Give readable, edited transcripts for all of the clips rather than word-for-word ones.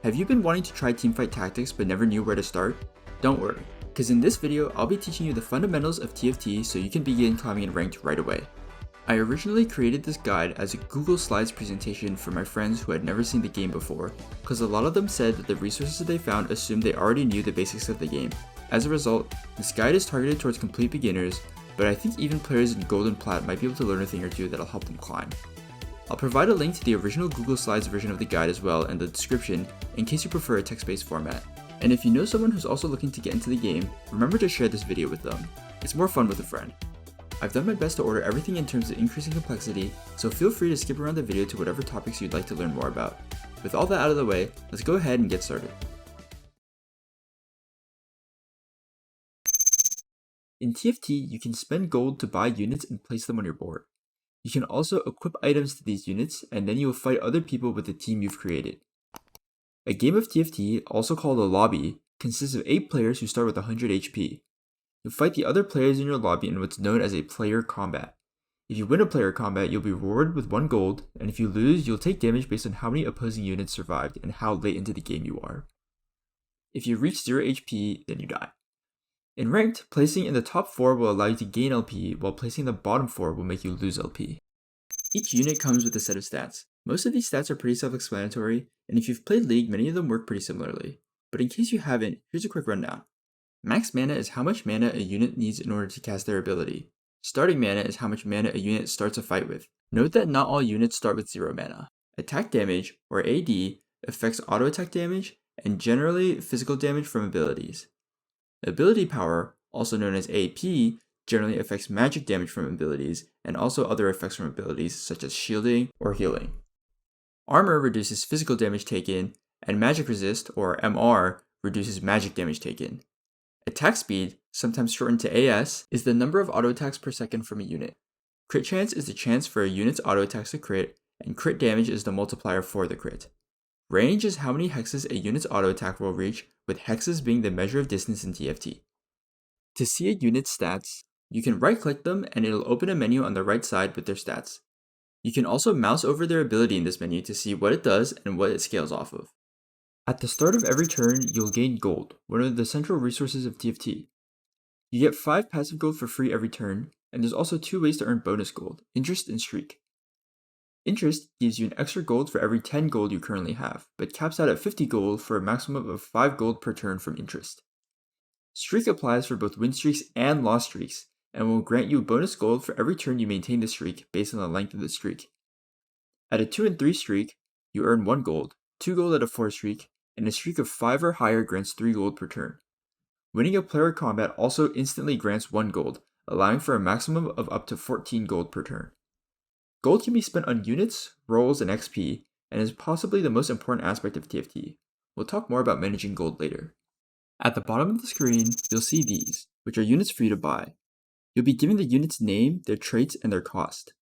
Have you been wanting to try teamfight tactics but never knew where to start? Don't worry, because in this video I'll be teaching you the fundamentals of TFT so you can begin climbing in ranked right away. I originally created this guide as a Google Slides presentation for my friends who had never seen the game before, because a lot of them said that the resources they found assumed they already knew the basics of the game. As a result, this guide is targeted towards complete beginners, but I think even players in Gold and Plat might be able to learn a thing or two that'll help them climb. I'll provide a link to the original Google Slides version of the guide as well in the description in case you prefer a text-based format. And if you know someone who's also looking to get into the game, remember to share this video with them. It's more fun with a friend. I've done my best to order everything in terms of increasing complexity, so feel free to skip around the video to whatever topics you'd like to learn more about. With all that out of the way, let's go ahead and get started. In TFT, you can spend gold to buy units and place them on your board. You can also equip items to these units, and then you will fight other people with the team you've created. A game of TFT, also called a lobby, consists of 8 players who start with 100 HP. You'll fight the other players in your lobby in what's known as a player combat. If you win a player combat, you'll be rewarded with 1 gold, and if you lose, you'll take damage based on how many opposing units survived and how late into the game you are. If you reach 0 HP, then you die. In ranked, placing in the top 4 will allow you to gain LP, while placing in the bottom 4 will make you lose LP. Each unit comes with a set of stats. Most of these stats are pretty self-explanatory, and if you've played League, many of them work pretty similarly. But in case you haven't, here's a quick rundown. Max mana is how much mana a unit needs in order to cast their ability. Starting mana is how much mana a unit starts a fight with. Note that not all units start with 0 mana. Attack damage, or AD, affects auto attack damage, and generally physical damage from abilities. Ability power, also known as AP, generally affects magic damage from abilities, and also other effects from abilities such as shielding or healing. Armor reduces physical damage taken, and magic resist, or MR, reduces magic damage taken. Attack speed, sometimes shortened to AS, is the number of auto attacks per second from a unit. Crit chance is the chance for a unit's auto attacks to crit, and crit damage is the multiplier for the crit. Range is how many hexes a unit's auto attack will reach, with hexes being the measure of distance in TFT. To see a unit's stats, you can right-click them and it'll open a menu on the right side with their stats. You can also mouse over their ability in this menu to see what it does and what it scales off of. At the start of every turn, you'll gain gold, one of the central resources of TFT. You get 5 passive gold for free every turn, and there's also 2 ways to earn bonus gold, interest and streak. Interest gives you an extra gold for every 10 gold you currently have, but caps out at 50 gold for a maximum of 5 gold per turn from interest. Streak applies for both win streaks and loss streaks, and will grant you bonus gold for every turn you maintain the streak based on the length of the streak. At a 2 and 3 streak, you earn 1 gold, 2 gold at a 4 streak, and a streak of 5 or higher grants 3 gold per turn. Winning a player combat also instantly grants 1 gold, allowing for a maximum of up to 14 gold per turn. Gold can be spent on units, roles, and XP, and is possibly the most important aspect of TFT. We'll talk more about managing gold later. At the bottom of the screen, you'll see these, which are units for you to buy. You'll be given the unit's name, their traits, and their cost.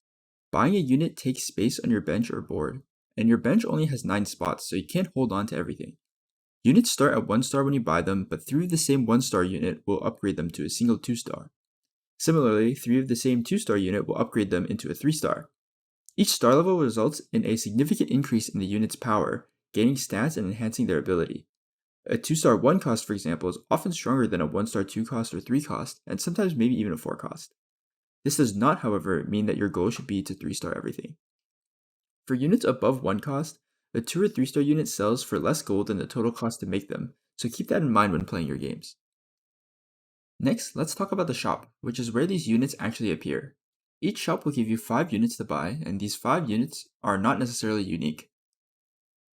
Buying a unit takes space on your bench or board, and your bench only has 9 spots, so you can't hold on to everything. Units start at 1 star when you buy them, but 3 of the same 1-star unit will upgrade them to a single 2-star. Similarly, 3 of the same 2-star unit will upgrade them into a 3-star. Each star level results in a significant increase in the unit's power, gaining stats and enhancing their ability. A 2-star 1 cost, for example, is often stronger than a 1-star 2 cost or 3 cost, and sometimes maybe even a 4 cost. This does not, however, mean that your goal should be to 3-star everything. For units above 1 cost, a 2 or 3-star unit sells for less gold than the total cost to make them, so keep that in mind when playing your games. Next, let's talk about the shop, which is where these units actually appear. Each shop will give you 5 units to buy, and these 5 units are not necessarily unique.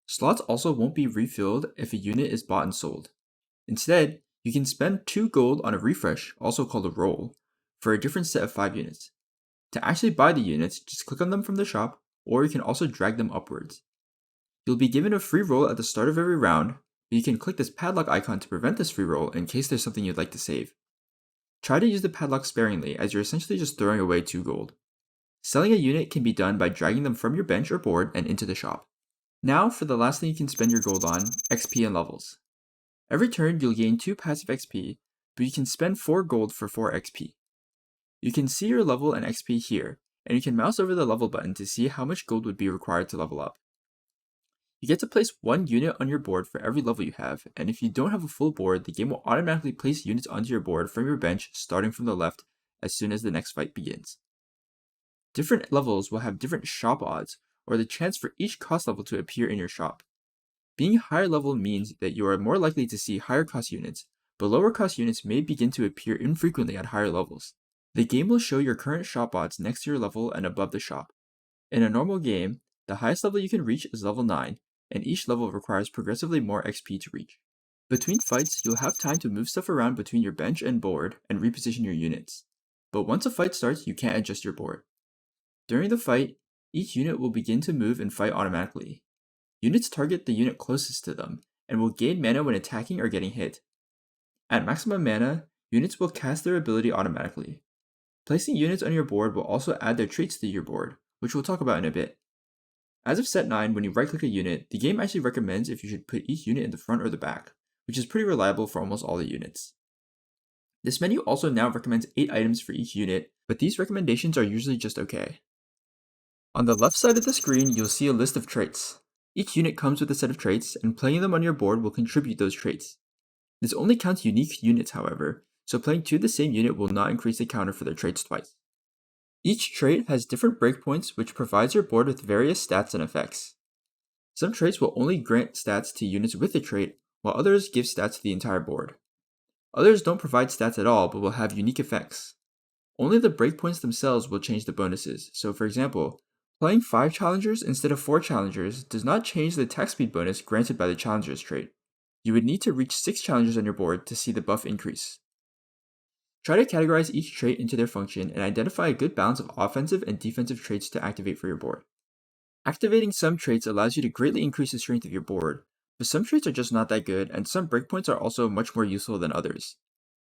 Slots also won't be refilled if a unit is bought and sold. Instead, you can spend 2 gold on a refresh, also called a roll, for a different set of 5 units. To actually buy the units, just click on them from the shop, or you can also drag them upwards. You'll be given a free roll at the start of every round, but you can click this padlock icon to prevent this free roll in case there's something you'd like to save. Try to use the padlock sparingly, as you're essentially just throwing away 2 gold. Selling a unit can be done by dragging them from your bench or board and into the shop. Now for the last thing you can spend your gold on, XP and levels. Every turn you'll gain 2 passive XP, but you can spend 4 gold for 4 XP. You can see your level and XP here, and you can mouse over the level button to see how much gold would be required to level up. You get to place one unit on your board for every level you have, and if you don't have a full board, the game will automatically place units onto your board from your bench starting from the left as soon as the next fight begins. Different levels will have different shop odds, or the chance for each cost level to appear in your shop. Being higher level means that you are more likely to see higher cost units, but lower cost units may begin to appear infrequently at higher levels. The game will show your current shop odds next to your level and above the shop. In a normal game, the highest level you can reach is level 9, and each level requires progressively more XP to reach. Between fights, you'll have time to move stuff around between your bench and board and reposition your units. But once a fight starts, you can't adjust your board. During the fight, each unit will begin to move and fight automatically. Units target the unit closest to them, and will gain mana when attacking or getting hit. At maximum mana, units will cast their ability automatically. Placing units on your board will also add their traits to your board, which we'll talk about in a bit. As of set 9, when you right-click a unit, the game actually recommends if you should put each unit in the front or the back, which is pretty reliable for almost all the units. This menu also now recommends 8 items for each unit, but these recommendations are usually just okay. On the left side of the screen, you'll see a list of traits. Each unit comes with a set of traits, and playing them on your board will contribute those traits. This only counts unique units, however, so playing 2 of the same unit will not increase the counter for their traits twice. Each trait has different breakpoints, which provides your board with various stats and effects. Some traits will only grant stats to units with the trait, while others give stats to the entire board. Others don't provide stats at all, but will have unique effects. Only the breakpoints themselves will change the bonuses, so for example, playing 5 challengers instead of 4 challengers does not change the attack speed bonus granted by the challengers trait. You would need to reach 6 challengers on your board to see the buff increase. Try to categorize each trait into their function and identify a good balance of offensive and defensive traits to activate for your board. Activating some traits allows you to greatly increase the strength of your board, but some traits are just not that good, and some breakpoints are also much more useful than others.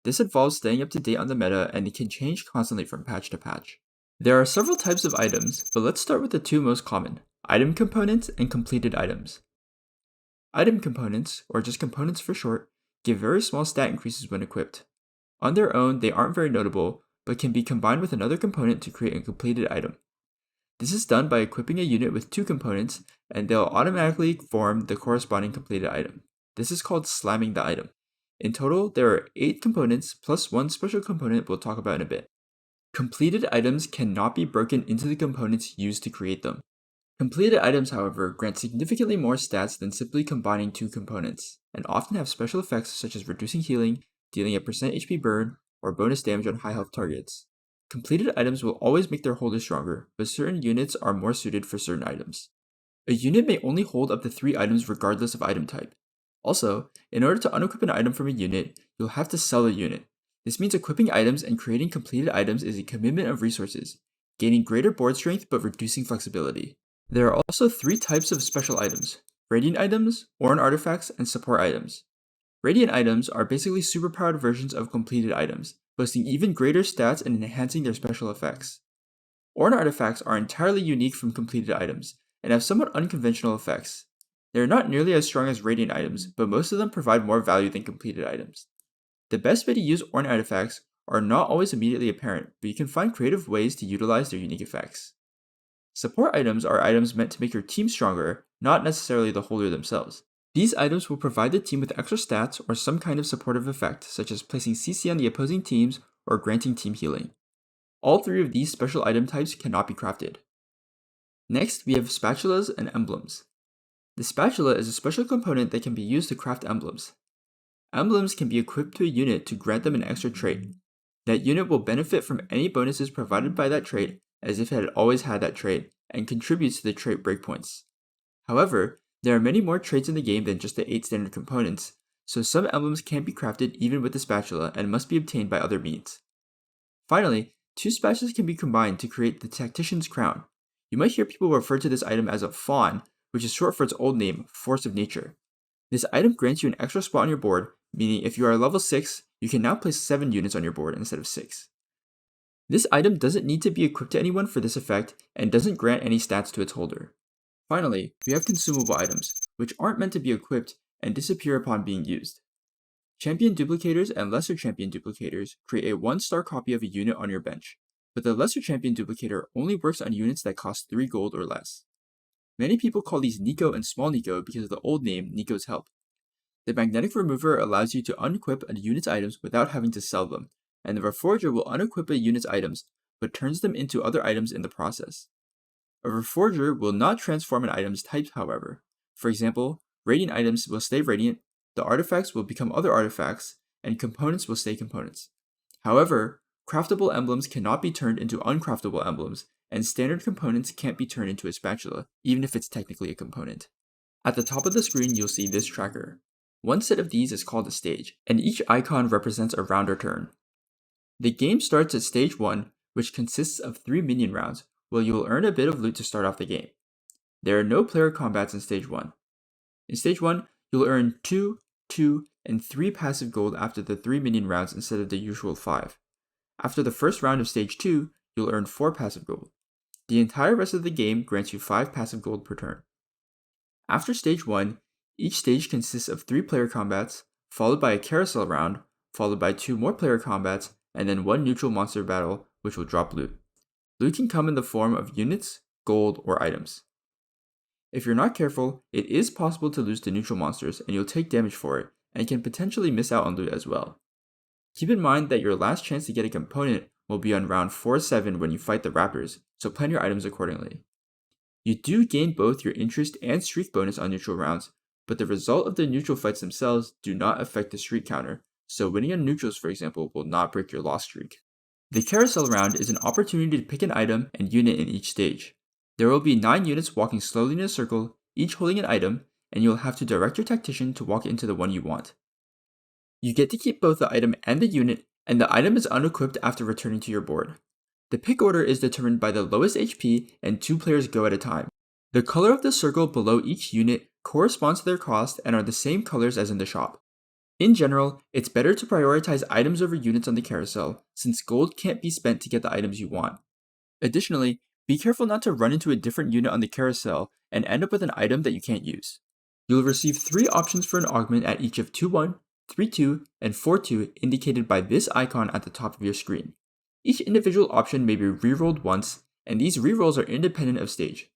This involves staying up to date on the meta, and it can change constantly from patch to patch. There are several types of items, but let's start with the 2 most common, item components and completed items. Item components, or just components for short, give very small stat increases when equipped. On their own, they aren't very notable, but can be combined with another component to create a completed item. This is done by equipping a unit with 2 components, and they'll automatically form the corresponding completed item. This is called slamming the item. In total, there are 8 components, plus 1 special component we'll talk about in a bit. Completed items cannot be broken into the components used to create them. Completed items, however, grant significantly more stats than simply combining 2 components, and often have special effects such as reducing healing, dealing a % HP burn, or bonus damage on high health targets. Completed items will always make their holder stronger, but certain units are more suited for certain items. A unit may only hold up to 3 items regardless of item type. Also, in order to unequip an item from a unit, you'll have to sell the unit. This means equipping items and creating completed items is a commitment of resources, gaining greater board strength but reducing flexibility. There are also 3 types of special items: Radiant items, Oran artifacts, and support items. Radiant items are basically superpowered versions of completed items, boasting even greater stats and enhancing their special effects. Oran artifacts are entirely unique from completed items, and have somewhat unconventional effects. They are not nearly as strong as Radiant items, but most of them provide more value than completed items. The best way to use Oran artifacts are not always immediately apparent, but you can find creative ways to utilize their unique effects. Support items are items meant to make your team stronger, not necessarily the holder themselves. These items will provide the team with extra stats or some kind of supportive effect, such as placing CC on the opposing teams or granting team healing. All 3 of these special item types cannot be crafted. Next, we have spatulas and emblems. The spatula is a special component that can be used to craft emblems. Emblems can be equipped to a unit to grant them an extra trait. That unit will benefit from any bonuses provided by that trait as if it had always had that trait, and contributes to the trait breakpoints. However, there are many more traits in the game than just the 8 standard components, so some emblems can't be crafted even with the spatula and must be obtained by other means. Finally, 2 spatulas can be combined to create the Tactician's Crown. You might hear people refer to this item as a fawn, which is short for its old name, Force of Nature. This item grants you an extra spot on your board, meaning if you are level 6, you can now place 7 units on your board instead of 6. This item doesn't need to be equipped to anyone for this effect, and doesn't grant any stats to its holder. Finally, we have consumable items, which aren't meant to be equipped and disappear upon being used. Champion duplicators and lesser champion duplicators create a 1-star copy of a unit on your bench, but the lesser champion duplicator only works on units that cost 3 gold or less. Many people call these Nico and Small Nico because of the old name Nico's Help. The magnetic remover allows you to unequip a unit's items without having to sell them, and the reforger will unequip a unit's items, but turns them into other items in the process. A reforger will not transform an item's type, however. For example, radiant items will stay radiant, the artifacts will become other artifacts, and components will stay components. However, craftable emblems cannot be turned into uncraftable emblems, and standard components can't be turned into a spatula, even if it's technically a component. At the top of the screen, you'll see this tracker. One set of these is called a stage, and each icon represents a round or turn. The game starts at stage 1, which consists of 3 minion rounds, where you will earn a bit of loot to start off the game. There are no player combats in stage 1. In stage 1, you'll earn 2, 2, and 3 passive gold after the 3 minion rounds instead of the usual 5. After the first round of stage 2, you'll earn 4 passive gold. The entire rest of the game grants you 5 passive gold per turn. After stage 1, each stage consists of 3 player combats, followed by a carousel round, followed by 2 more player combats, and then 1 neutral monster battle, which will drop loot. Loot can come in the form of units, gold, or items. If you're not careful, it is possible to lose to neutral monsters and you'll take damage for it, and can potentially miss out on loot as well. Keep in mind that your last chance to get a component will be on round 4-7 when you fight the Raptors, so plan your items accordingly. You do gain both your interest and streak bonus on neutral rounds, but the result of the neutral fights themselves do not affect the streak counter, so winning on neutrals, for example, will not break your loss streak. The carousel round is an opportunity to pick an item and unit in each stage. There will be 9 units walking slowly in a circle, each holding an item, and you'll have to direct your tactician to walk into the one you want. You get to keep both the item and the unit, and the item is unequipped after returning to your board. The pick order is determined by the lowest HP and 2 players go at a time. The color of the circle below each unit corresponds to their cost and are the same colors as in the shop. In general, it's better to prioritize items over units on the carousel, since gold can't be spent to get the items you want. Additionally, be careful not to run into a different unit on the carousel and end up with an item that you can't use. You'll receive 3 options for an augment at each of 2-1, 3-2, and 4-2 indicated by this icon at the top of your screen. Each individual option may be rerolled once, and these rerolls are independent of stage.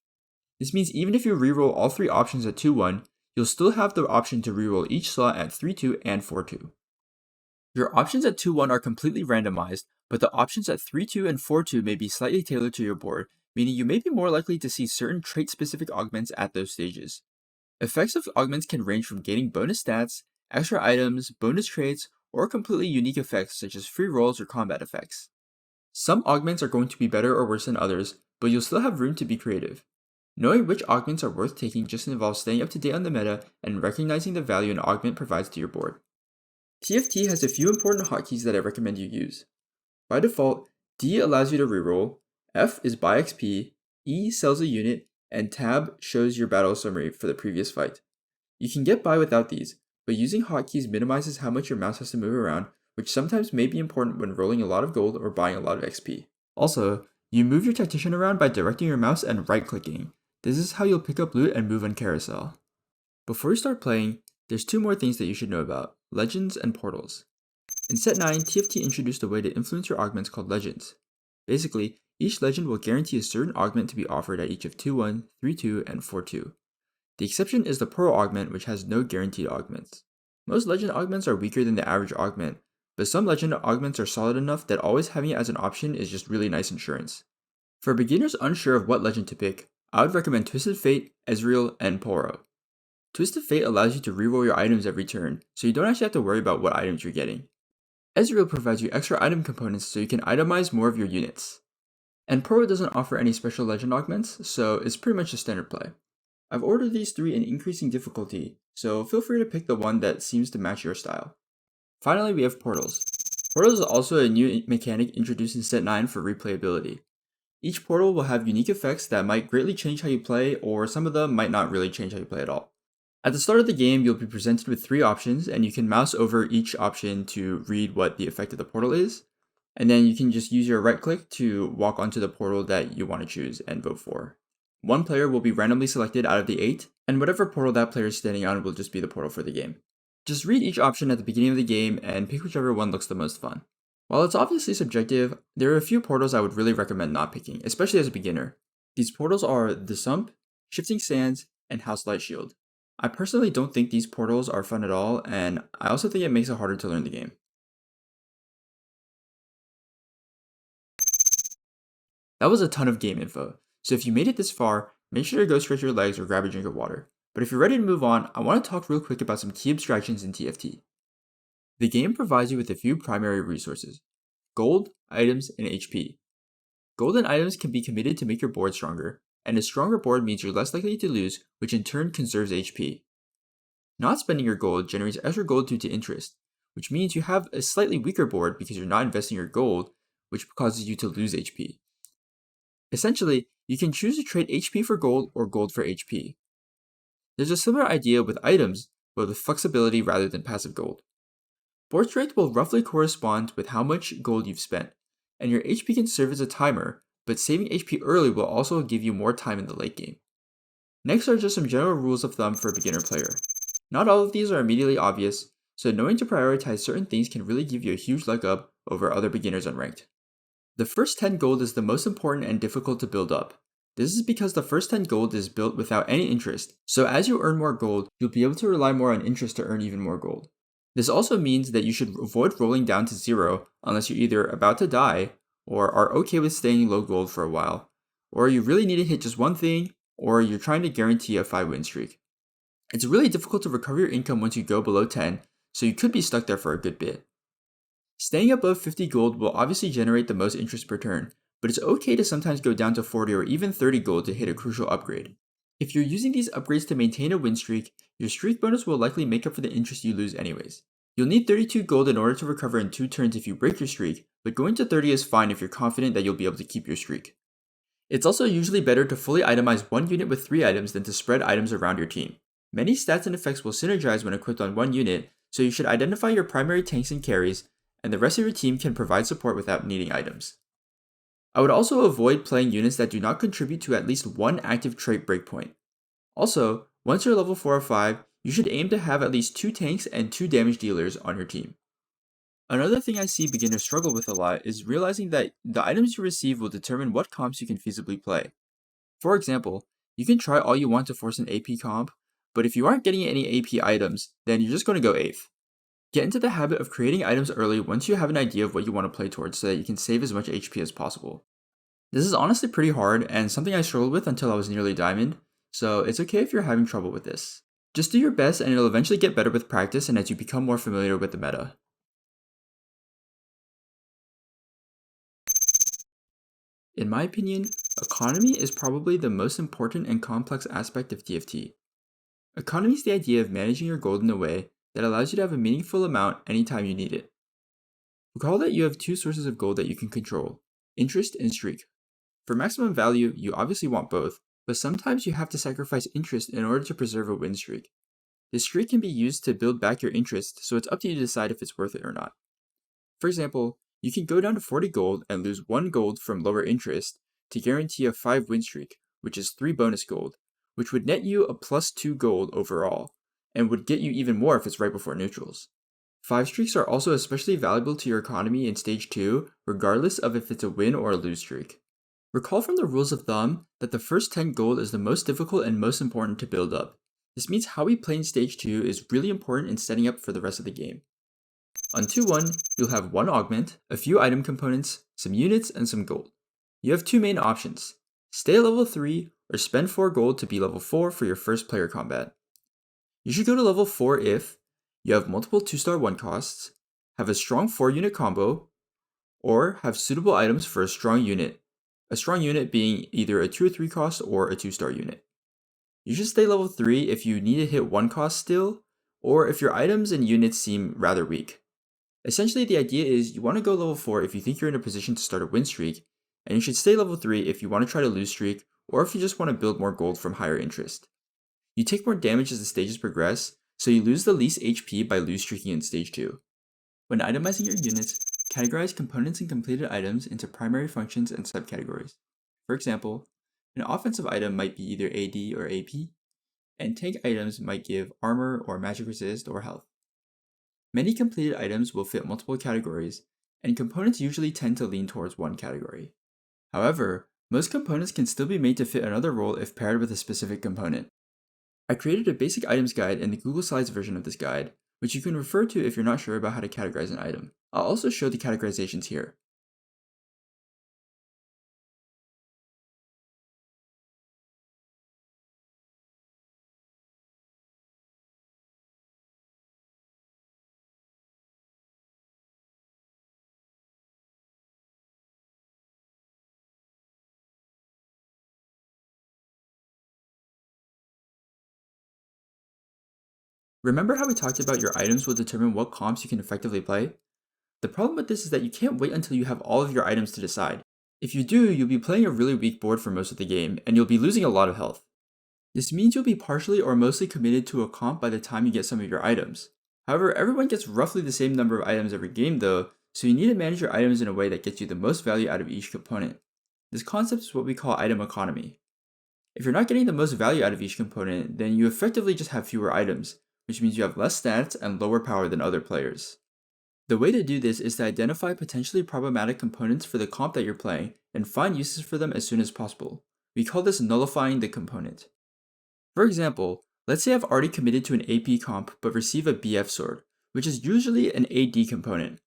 This means even if you reroll all 3 options at 2-1, you'll still have the option to reroll each slot at 3-2 and 4-2. Your options at 2-1 are completely randomized, but the options at 3-2 and 4-2 may be slightly tailored to your board, meaning you may be more likely to see certain trait-specific augments at those stages. Effects of augments can range from gaining bonus stats, extra items, bonus traits, or completely unique effects such as free rolls or combat effects. Some augments are going to be better or worse than others, but you'll still have room to be creative. Knowing which augments are worth taking just involves staying up to date on the meta and recognizing the value an augment provides to your board. TFT has a few important hotkeys that I recommend you use. By default, D allows you to reroll, F is buy XP, E sells a unit, and Tab shows your battle summary for the previous fight. You can get by without these, but using hotkeys minimizes how much your mouse has to move around, which sometimes may be important when rolling a lot of gold or buying a lot of XP. Also, you move your tactician around by directing your mouse and right-clicking. This is how you'll pick up loot and move on carousel. Before you start playing, there's 2 more things that you should know about: legends and portals. In set 9, TFT introduced a way to influence your augments called legends. Basically, each legend will guarantee a certain augment to be offered at each of 2-1, 3-2, and 4-2. The exception is the Pearl augment, which has no guaranteed augments. Most legend augments are weaker than the average augment, but some legend augments are solid enough that always having it as an option is just really nice insurance. For beginners unsure of what legend to pick, I would recommend Twisted Fate, Ezreal, and Poro. Twisted Fate allows you to reroll your items every turn, so you don't actually have to worry about what items you're getting. Ezreal provides you extra item components so you can itemize more of your units. And Poro doesn't offer any special legend augments, so it's pretty much a standard play. I've ordered these 3 in increasing difficulty, so feel free to pick the one that seems to match your style. Finally, we have portals. Portals is also a new mechanic introduced in set 9 for replayability. Each portal will have unique effects that might greatly change how you play, or some of them might not really change how you play at all. At the start of the game, you'll be presented with 3 options, and you can mouse over each option to read what the effect of the portal is, and then you can just use your right click to walk onto the portal that you want to choose and vote for. 1 player will be randomly selected out of the 8, and whatever portal that player is standing on will just be the portal for the game. Just read each option at the beginning of the game and pick whichever one looks the most fun. While it's obviously subjective, there are a few portals I would really recommend not picking, especially as a beginner. These portals are the Sump, Shifting Sands, and House Light Shield. I personally don't think these portals are fun at all, and I also think it makes it harder to learn the game. That was a ton of game info, so if you made it this far, make sure to go stretch your legs or grab a drink of water. But if you're ready to move on, I want to talk real quick about some key abstractions in TFT. The game provides you with a few primary resources: gold, items, and HP. Gold and items can be committed to make your board stronger, and a stronger board means you're less likely to lose, which in turn conserves HP. Not spending your gold generates extra gold due to interest, which means you have a slightly weaker board because you're not investing your gold, which causes you to lose HP. Essentially, you can choose to trade HP for gold or gold for HP. There's a similar idea with items, but with flexibility rather than passive gold. Board strength will roughly correspond with how much gold you've spent, and your HP can serve as a timer, but saving HP early will also give you more time in the late game. Next are just some general rules of thumb for a beginner player. Not all of these are immediately obvious, so knowing to prioritize certain things can really give you a huge leg up over other beginners unranked. The first 10 gold is the most important and difficult to build up. This is because the first 10 gold is built without any interest, so as you earn more gold, you'll be able to rely more on interest to earn even more gold. This also means that you should avoid rolling down to 0 unless you're either about to die, or are okay with staying low gold for a while, or you really need to hit just one thing, or you're trying to guarantee a 5-win streak. It's really difficult to recover your income once you go below 10, so you could be stuck there for a good bit. Staying above 50 gold will obviously generate the most interest per turn, but it's okay to sometimes go down to 40 or even 30 gold to hit a crucial upgrade. If you're using these upgrades to maintain a win streak, your streak bonus will likely make up for the interest you lose anyways. You'll need 32 gold in order to recover in 2 turns if you break your streak, but going to 30 is fine if you're confident that you'll be able to keep your streak. It's also usually better to fully itemize one unit with 3 items than to spread items around your team. Many stats and effects will synergize when equipped on one unit, so you should identify your primary tanks and carries, and the rest of your team can provide support without needing items. I would also avoid playing units that do not contribute to at least one active trait breakpoint. Also, once you're level 4 or 5, you should aim to have at least 2 tanks and 2 damage dealers on your team. Another thing I see beginners struggle with a lot is realizing that the items you receive will determine what comps you can feasibly play. For example, you can try all you want to force an AP comp, but if you aren't getting any AP items, then you're just going to go 8th. Get into the habit of creating items early once you have an idea of what you want to play towards so that you can save as much HP as possible. This is honestly pretty hard and something I struggled with until I was nearly diamond, so it's okay if you're having trouble with this. Just do your best and it'll eventually get better with practice and as you become more familiar with the meta. In my opinion, economy is probably the most important and complex aspect of TFT. Economy is the idea of managing your gold in a way that allows you to have a meaningful amount anytime you need it. Recall that you have 2 sources of gold that you can control: interest and streak. For maximum value, you obviously want both, but sometimes you have to sacrifice interest in order to preserve a win streak. This streak can be used to build back your interest, so it's up to you to decide if it's worth it or not. For example, you can go down to 40 gold and lose 1 gold from lower interest to guarantee a 5 win streak, which is 3 bonus gold, which would net you a plus 2 gold overall, and would get you even more if it's right before neutrals. 5 streaks are also especially valuable to your economy in stage 2, regardless of if it's a win or a lose streak. Recall from the rules of thumb that the first 10 gold is the most difficult and most important to build up. This means how we play in stage 2 is really important in setting up for the rest of the game. On 2-1, you'll have 1 augment, a few item components, some units, and some gold. You have 2 main options: stay level 3 or spend 4 gold to be level 4 for your first player combat. You should go to level 4 if you have multiple 2-star 1 costs, have a strong 4-unit combo, or have suitable items for a strong unit being either a 2 or 3 cost or a 2-star unit. You should stay level 3 if you need to hit 1 cost still, or if your items and units seem rather weak. Essentially, the idea is you want to go level 4 if you think you're in a position to start a win streak, and you should stay level 3 if you want to try to lose streak, or if you just want to build more gold from higher interest. You take more damage as the stages progress, so you lose the least HP by lose streaking in stage 2. When itemizing your units, categorize components and completed items into primary functions and subcategories. For example, an offensive item might be either AD or AP, and tank items might give armor or magic resist or health. Many completed items will fit multiple categories, and components usually tend to lean towards one category. However, Most components can still be made to fit another role if paired with a specific component. I created a basic items guide in the Google Slides version of this guide, which you can refer to if you're not sure about how to categorize an item. I'll also show the categorizations here. Remember how we talked about your items will determine what comps you can effectively play? The problem with this is that you can't wait until you have all of your items to decide. If you do, you'll be playing a really weak board for most of the game, and you'll be losing a lot of health. This means you'll be partially or mostly committed to a comp by the time you get some of your items. However, everyone gets roughly the same number of items every game though, so you need to manage your items in a way that gets you the most value out of each component. This concept is what we call item economy. If you're not getting the most value out of each component, then you effectively just have fewer items, which means you have less stats and lower power than other players. The way to do this is to identify potentially problematic components for the comp that you're playing and find uses for them as soon as possible. We call this nullifying the component. For example, let's say I've already committed to an AP comp but receive a BF sword, which is usually an AD component.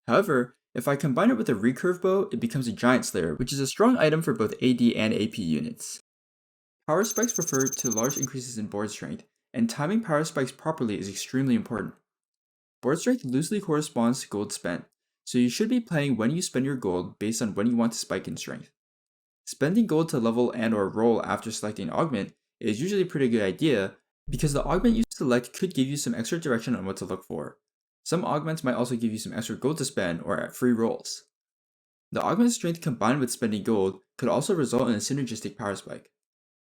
However, if I combine it with a recurve bow, it becomes a giant slayer, which is a strong item for both AD and AP units. Power spikes refer to large increases in board strength, and timing power spikes properly is extremely important. Board strength loosely corresponds to gold spent, so you should be playing when you spend your gold based on when you want to spike in strength. Spending gold to level and or roll after selecting an augment is usually a pretty good idea because the augment you select could give you some extra direction on what to look for. Some augments might also give you some extra gold to spend or at free rolls. The augment strength combined with spending gold could also result in a synergistic power spike.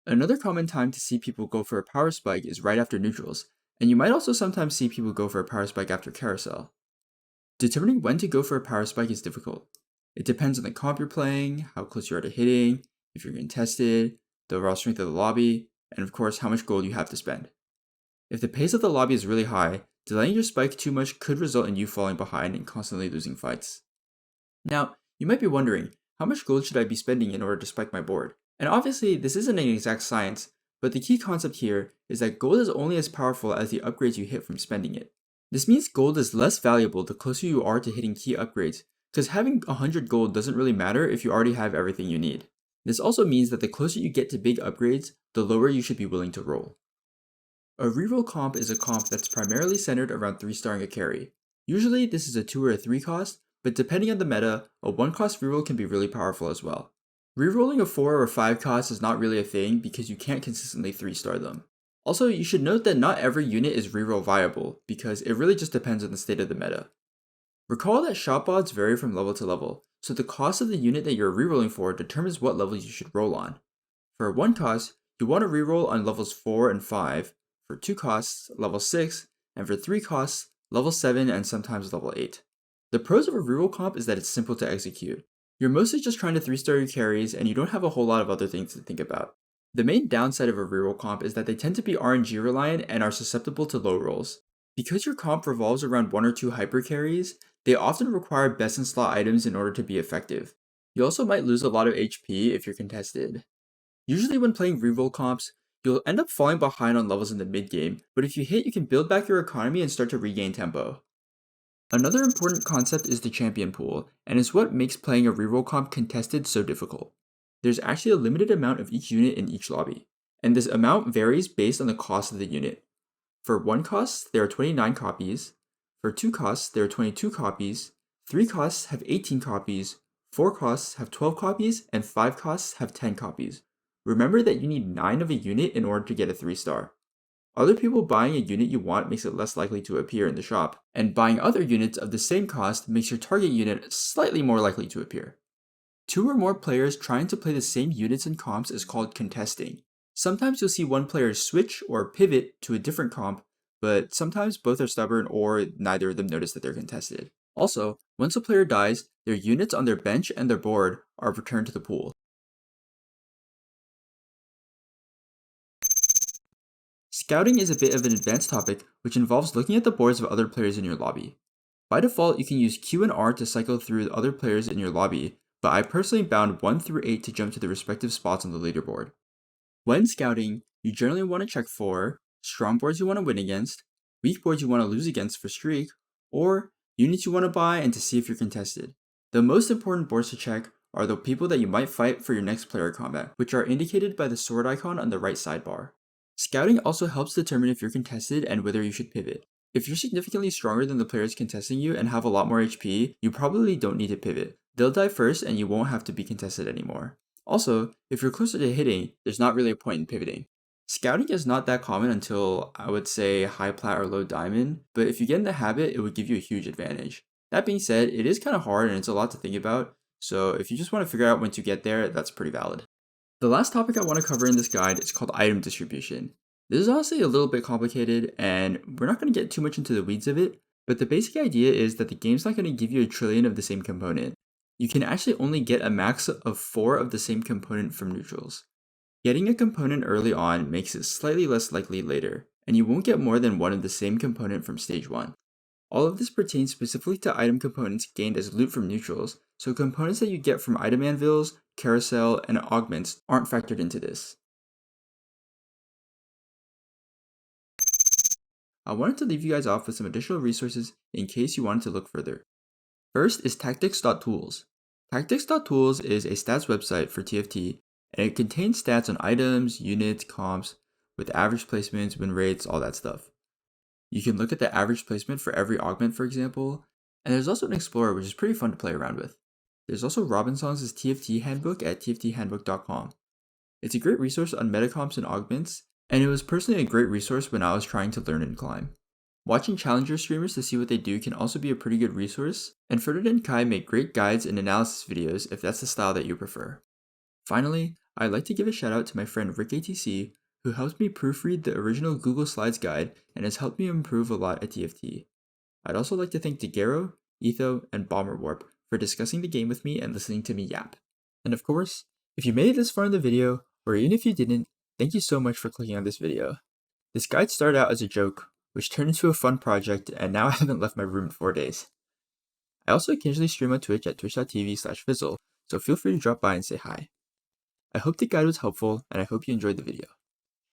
Another common time to see people go for a power spike is right after neutrals, and you might also sometimes see people go for a power spike after carousel. Determining when to go for a power spike is difficult. It depends on the comp you're playing, how close you are to hitting, if you're contested, the overall strength of the lobby, and of course how much gold you have to spend. If the pace of the lobby is really high, delaying your spike too much could result in you falling behind and constantly losing fights. Now, you might be wondering, how much gold should I be spending in order to spike my board? And obviously, this isn't an exact science, but the key concept here is that gold is only as powerful as the upgrades you hit from spending it. This means gold is less valuable the closer you are to hitting key upgrades, because having 100 gold doesn't really matter if you already have everything you need. This also means that the closer you get to big upgrades, the lower you should be willing to roll. A reroll comp is a comp that's primarily centered around 3-starring a carry. Usually this is a 2 or a 3 cost, but depending on the meta, a 1 cost reroll can be really powerful as well. Rerolling a 4 or 5 cost is not really a thing because you can't consistently 3-star them. Also, you should note that not every unit is reroll viable, because it really just depends on the state of the meta. Recall that shot bots vary from level to level, so the cost of the unit that you're rerolling for determines what levels you should roll on. For a 1 cost, you want to reroll on levels 4 and 5, for 2 costs, level 6, and for 3 costs, level 7 and sometimes level 8. The pros of a reroll comp is that it's simple to execute. You're mostly just trying to 3-star your carries and you don't have a whole lot of other things to think about. The main downside of a reroll comp is that they tend to be RNG reliant and are susceptible to low rolls. Because your comp revolves around 1 or 2 hyper carries, they often require best in slot items in order to be effective. You also might lose a lot of HP if you're contested. Usually when playing reroll comps, you'll end up falling behind on levels in the mid game, but if you hit, you can build back your economy and start to regain tempo. Another important concept is the champion pool, and is what makes playing a reroll comp contested so difficult. There's actually a limited amount of each unit in each lobby, and this amount varies based on the cost of the unit. For 1 cost, there are 29 copies, for 2 costs, there are 22 copies, 3 costs have 18 copies, 4 costs have 12 copies, and 5 costs have 10 copies. Remember that you need 9 of a unit in order to get a 3-star. Other people buying a unit you want makes it less likely to appear in the shop, and buying other units of the same cost makes your target unit slightly more likely to appear. 2 or more players trying to play the same units and comps is called contesting. Sometimes you'll see one player switch or pivot to a different comp, but sometimes both are stubborn or neither of them notice that they're contested. Also, once a player dies, their units on their bench and their board are returned to the pool. Scouting is a bit of an advanced topic which involves looking at the boards of other players in your lobby. By default, you can use Q and R to cycle through other players in your lobby, but I personally bound 1 through 8 to jump to the respective spots on the leaderboard. When scouting, you generally want to check for strong boards you want to win against, weak boards you want to lose against for streak, or units you want to buy and to see if you're contested. The most important boards to check are the people that you might fight for your next player combat, which are indicated by the sword icon on the right sidebar. Scouting also helps determine if you're contested and whether you should pivot. If you're significantly stronger than the players contesting you and have a lot more HP, you probably don't need to pivot. They'll die first and you won't have to be contested anymore. Also, if you're closer to hitting, there's not really a point in pivoting. Scouting is not that common until, I would say, high plat or low diamond, but if you get in the habit, it would give you a huge advantage. That being said, it is kind of hard and it's a lot to think about, so if you just want to figure out when to get there, that's pretty valid. The last topic I want to cover in this guide is called item distribution. This is honestly a little bit complicated, and we're not going to get too much into the weeds of it, but the basic idea is that the game's not going to give you a trillion of the same component. You can actually only get a max of 4 of the same component from neutrals. Getting a component early on makes it slightly less likely later, and you won't get more than 1 of the same component from stage 1. All of this pertains specifically to item components gained as loot from neutrals, so components that you get from item anvils, carousel, and augments aren't factored into this. I wanted to leave you guys off with some additional resources in case you wanted to look further. First is tactics.tools. Tactics.tools is a stats website for TFT, and it contains stats on items, units, comps, with average placements, win rates, all that stuff. You can look at the average placement for every augment, for example, and there's also an explorer which is pretty fun to play around with. There's also Robinson's TFT handbook at tfthandbook.com. It's a great resource on metacomps and augments, and it was personally a great resource when I was trying to learn and climb. Watching challenger streamers to see what they do can also be a pretty good resource, and Frodan and Kai make great guides and analysis videos if that's the style that you prefer. Finally, I'd like to give a shout out to my friend RickATC, who helped me proofread the original Google Slides guide and has helped me improve a lot at TFT. I'd also like to thank Daguerro, Etho, and Bomber Warp for discussing the game with me and listening to me yap. And of course, if you made it this far in the video, or even if you didn't, thank you so much for clicking on this video. This guide started out as a joke, which turned into a fun project, and now I haven't left my room in 4 days. I also occasionally stream on Twitch at twitch.tv/fizzle, so feel free to drop by and say hi. I hope the guide was helpful, and I hope you enjoyed the video.